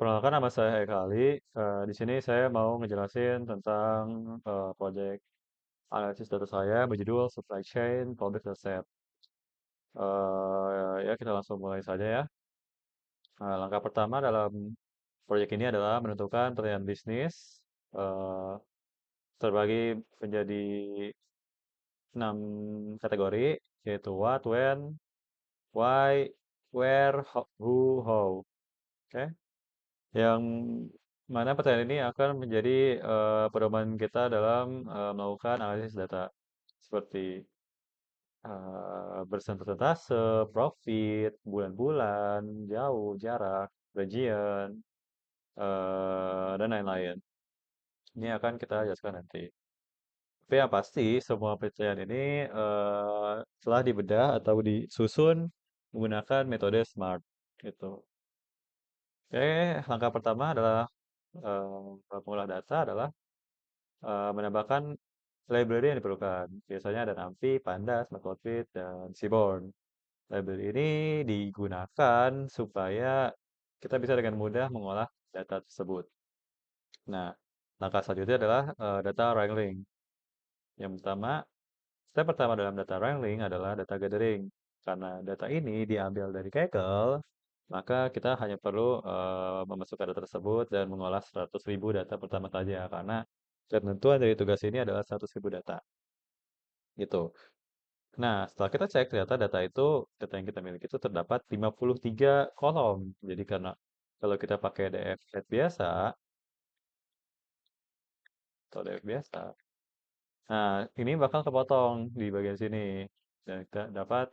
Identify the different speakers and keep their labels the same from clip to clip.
Speaker 1: Perkenalkan nama saya Ekali. Di sini saya mau ngejelasin tentang proyek analisis data saya berjudul Supply Chain Public Asset. Ya kita langsung mulai saja ya. Langkah pertama dalam proyek ini adalah menentukan pilihan bisnis. eh, Terbagi menjadi 6 kategori, yaitu what, when, why, where, who, how. Oke. Yang mana pertanyaan ini akan menjadi pedoman kita dalam melakukan analisis data seperti persentase, profit, bulan-bulan, jauh, jarak, region, dan lain-lain. Ini akan kita jelaskan nanti. Tapi yang pasti semua percayaan ini telah dibedah atau disusun menggunakan metode SMART gitu. Oke, langkah pertama adalah mengolah data adalah menambahkan library yang diperlukan. Biasanya ada NumPy, Pandas, Matplotlib, dan Seaborn. Library ini digunakan supaya kita bisa dengan mudah mengolah data tersebut. Nah, langkah selanjutnya adalah data wrangling. Yang pertama, step pertama dalam data wrangling adalah data gathering. Karena data ini diambil dari Kaggle, maka kita hanya perlu memasukkan data tersebut dan mengolah 100.000 data pertama saja. Karena ketentuan dari tugas ini adalah 100.000 data. Gitu. Nah, setelah kita cek, ternyata data yang kita miliki itu terdapat 53 kolom. Jadi karena kalau kita pakai DF flat biasa, atau DF biasa, nah ini bakal kepotong di bagian sini. Dan kita dapat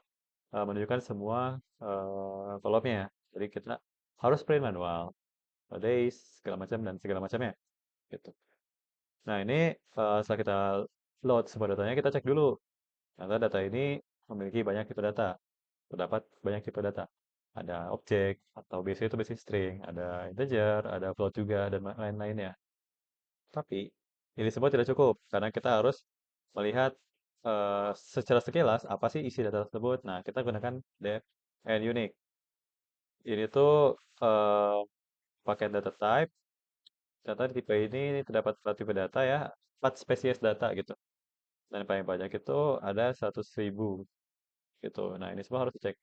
Speaker 1: menunjukkan semua kolomnya. Jadi kita harus print manual, days, segala macam, dan segala macamnya. Gitu. Nah, ini setelah kita load semua datanya, kita cek dulu. Ternyata data ini memiliki banyak tipe data. Terdapat banyak tipe data. Ada objek atau biasanya itu basic string, ada integer, ada float juga dan lain-lainnya. Tapi ini semua tidak cukup karena kita harus melihat secara sekilas apa sih isi data tersebut. Nah, kita gunakan def and unique. Ini tuh eh, pakai data type. Data di tipe ini terdapat 4 tipe data ya, 4 spesies data gitu. Dan yang paling banyak itu ada 100.000 gitu. Nah, ini semua harus dicek.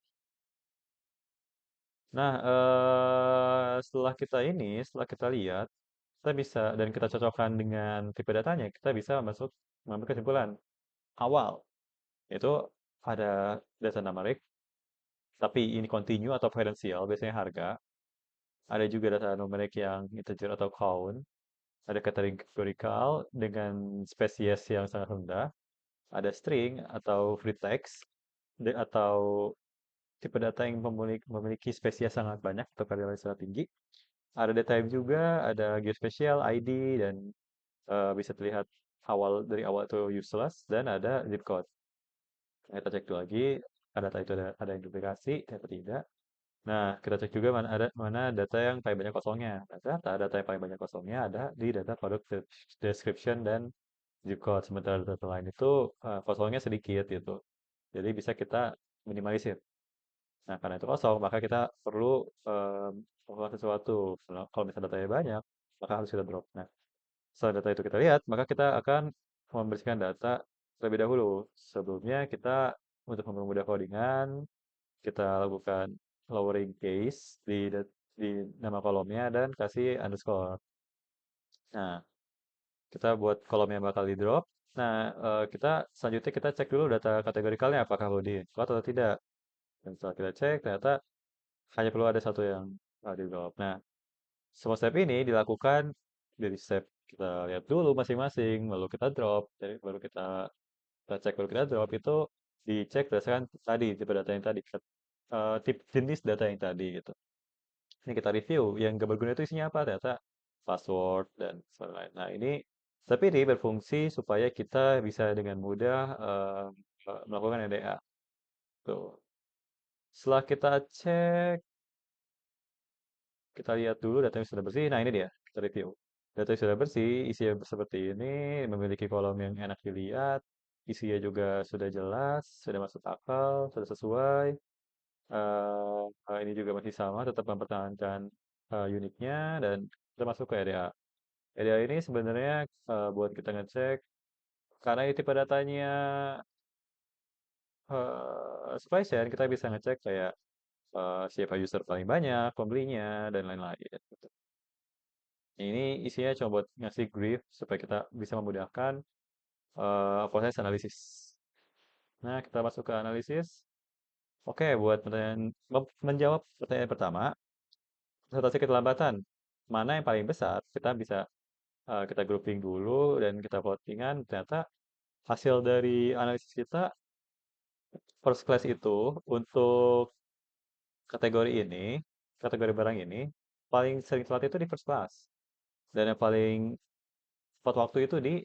Speaker 1: Nah, setelah kita lihat, kita bisa dan kita cocokkan dengan tipe datanya, kita bisa mengambil kesimpulan awal, yaitu ada data numerik, tapi ini continue atau potensial, biasanya harga. Ada juga data numerik yang integer atau count. Ada kategorikal dengan spesies yang sangat rendah. Ada string atau free text, atau tipe data yang memiliki spesies sangat banyak atau kalimat sangat tinggi. Ada daytime juga, ada geospatial, ID, dan bisa terlihat dari awal itu useless, dan ada zip code. Nah, kita cek dulu lagi, ada data itu ada yang duplikasi atau tidak. Nah, kita cek juga mana data yang paling banyak kosongnya. Nah, ternyata data yang paling banyak kosongnya ada di data product description dan zip code. Sementara data lain itu kosongnya sedikit gitu. Jadi bisa kita minimalisir. Nah, karena itu kosong, maka kita perlu melakukan sesuatu. Kalau misalnya datanya banyak, maka harus kita drop. Nah, setelah data itu kita lihat, maka kita akan membersihkan data terlebih dahulu. Sebelumnya kita untuk mempermudah codingan, kita lakukan lowering case di nama kolomnya dan kasih underscore. Nah, kita buat kolom yang bakal di drop. Nah, selanjutnya kita cek dulu data kategorikalnya apakah perlu di include atau tidak. Dan setelah kita cek, ternyata hanya perlu ada satu yang di drop. Nah, semua step ini dilakukan dari step kita lihat dulu masing-masing, lalu kita drop, jadi kita cek baru kita drop itu dicek berdasarkan tadi tipe data yang tadi, tip jenis data yang tadi gitu. Ini kita review, yang gak berguna itu isinya apa? Ternyata password dan lain-lain. Nah ini, tapi ini berfungsi supaya kita bisa dengan mudah melakukan NDA. Tuh. Setelah kita cek, kita lihat dulu datanya sudah bersih. Nah, ini dia, kita review. Datanya sudah bersih, isinya seperti ini, memiliki kolom yang enak dilihat, isinya juga sudah jelas, sudah masuk akal, sudah sesuai. Ini juga masih sama, tetap mempertahankan uniknya dan kita masuk ke area. Area ini sebenarnya buat kita ngecek karena itu tipe datanya supply chain, kita bisa ngecek kayak siapa user paling banyak, pembelinya, dan lain-lain, gitu. Ini isinya cuma buat ngasih brief supaya kita bisa memudahkan proses analisis. Nah, kita masuk ke analisis. Oke, buat menjawab pertanyaan pertama, presentasi keterlambatan. Mana yang paling besar? Kita bisa kita grouping dulu dan kita plottingan. Ternyata hasil dari analisis kita first class itu untuk kategori ini, kategori barang ini, paling sering telat itu di first class. Dan yang paling tepat waktu itu di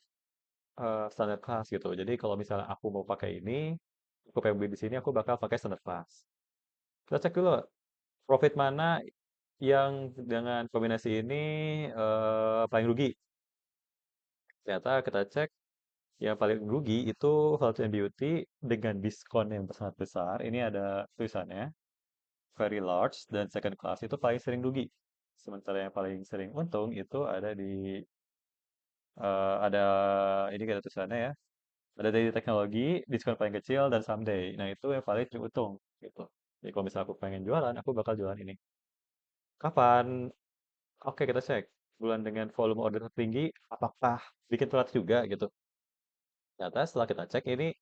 Speaker 1: standard class gitu. Jadi kalau misalnya aku mau pakai ini, aku pengen beli di sini, aku bakal pakai standard class. Kita cek dulu profit mana yang dengan kombinasi ini paling rugi. Ternyata kita cek yang paling rugi itu health and beauty dengan diskon yang sangat besar. Ini ada tulisannya, very large dan second class itu paling sering rugi. Sementara yang paling sering untung itu ada di ada ini ada tulisannya ya. Ada dari teknologi, diskon paling kecil dan someday. Nah, itu yang paling untung gitu. Jadi kalau misalnya aku pengen jualan, aku bakal jualan ini. Kapan? Oke, kita cek. Bulan dengan volume order tertinggi, apakah bikin telat juga gitu. Ternyata setelah kita cek ini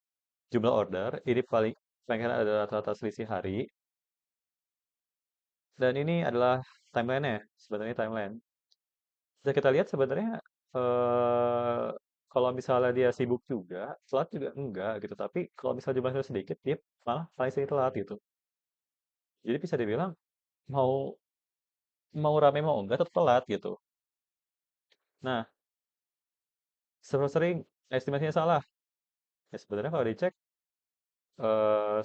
Speaker 1: jumlah order, ini paling ada rata-rata selisih hari. Dan ini adalah timeline-nya, sebenarnya timeline. Bisa kita lihat sebenarnya eh kalau misalnya dia sibuk juga, telat juga enggak gitu. Tapi kalau misalnya jumlahnya sedikit, dia malah paling sering telat gitu. Jadi bisa dibilang mau mau rame mau enggak tetap telat gitu. Nah, seberapa sering estimasinya salah? Ya sebenarnya kalau dicek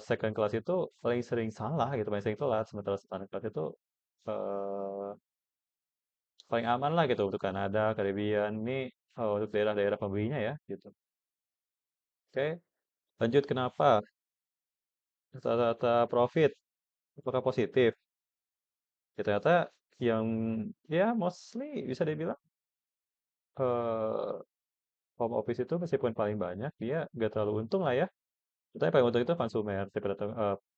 Speaker 1: second class itu paling sering salah gitu, paling sering telat. Sementara standard class itu eh paling aman lah gitu untuk Kanada, Caribbean ini untuk daerah-daerah pembelinya ya gitu. Oke, lanjut kenapa rata-rata profit apakah positif? Ya, ternyata yang ya mostly bisa dibilang eh home office itu meskipun paling banyak dia gak terlalu untung lah ya. Tapi paling untung itu konsumer,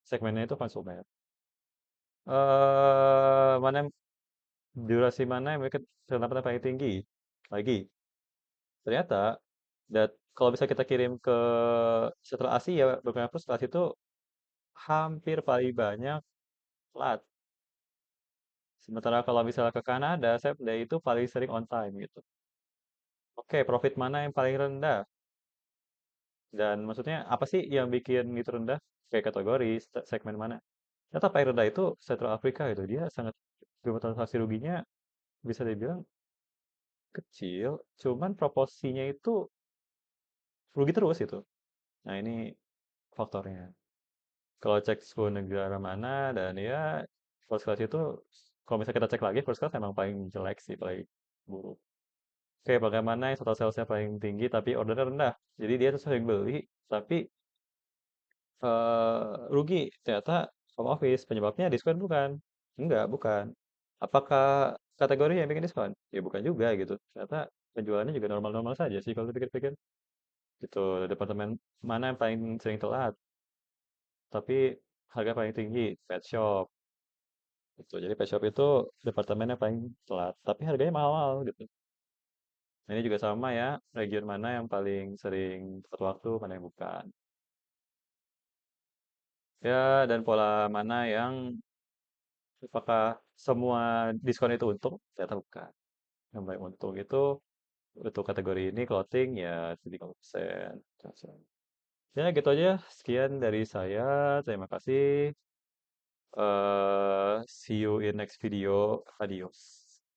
Speaker 1: segmennya itu konsumer. Mana durasi mana yang mereka pendapatan paling tinggi? Lagi, ternyata kalau bisa kita kirim ke setelah Asia, beberapa setelah itu hampir paling banyak plat. Sementara kalau misalnya ke Kanada, saya itu paling sering on time gitu. Oke, profit mana yang paling rendah? Dan maksudnya apa sih yang bikin itu rendah? Kayak kategori, segmen mana? Ternyata paling rendah itu Central Afrika itu. Dia sangat, transaksi ruginya bisa dibilang kecil, cuman proporsinya itu rugi terus itu. Nah ini faktornya. Kalau cek 10 negara mana dan ya first class itu kalau misalnya kita cek lagi first class emang paling jelek sih, paling buruk. Oke, bagaimana yang total salesnya paling tinggi tapi ordernya rendah. Jadi dia tuh sering beli tapi rugi. Ternyata home office penyebabnya diskon bukan? Enggak, bukan. Apakah kategori yang bikin diskon? Ya bukan juga gitu. Ternyata penjualannya juga normal-normal saja sih kalau dipikir-pikir. Gitu, departemen mana yang paling sering telat, tapi harga paling tinggi, pet shop. Gitu. Jadi pet shop itu departemennya paling telat, tapi harganya mahal gitu. Nah, ini juga sama ya, region mana yang paling sering tepat waktu, mana yang bukan. Ya, dan pola mana yang apakah semua diskon itu untung? Ternyata bukan. Yang paling untung itu untuk kategori ini clothing ya 30%. Ya, gitu aja. Sekian dari saya. Terima kasih. See you in next video. Adios.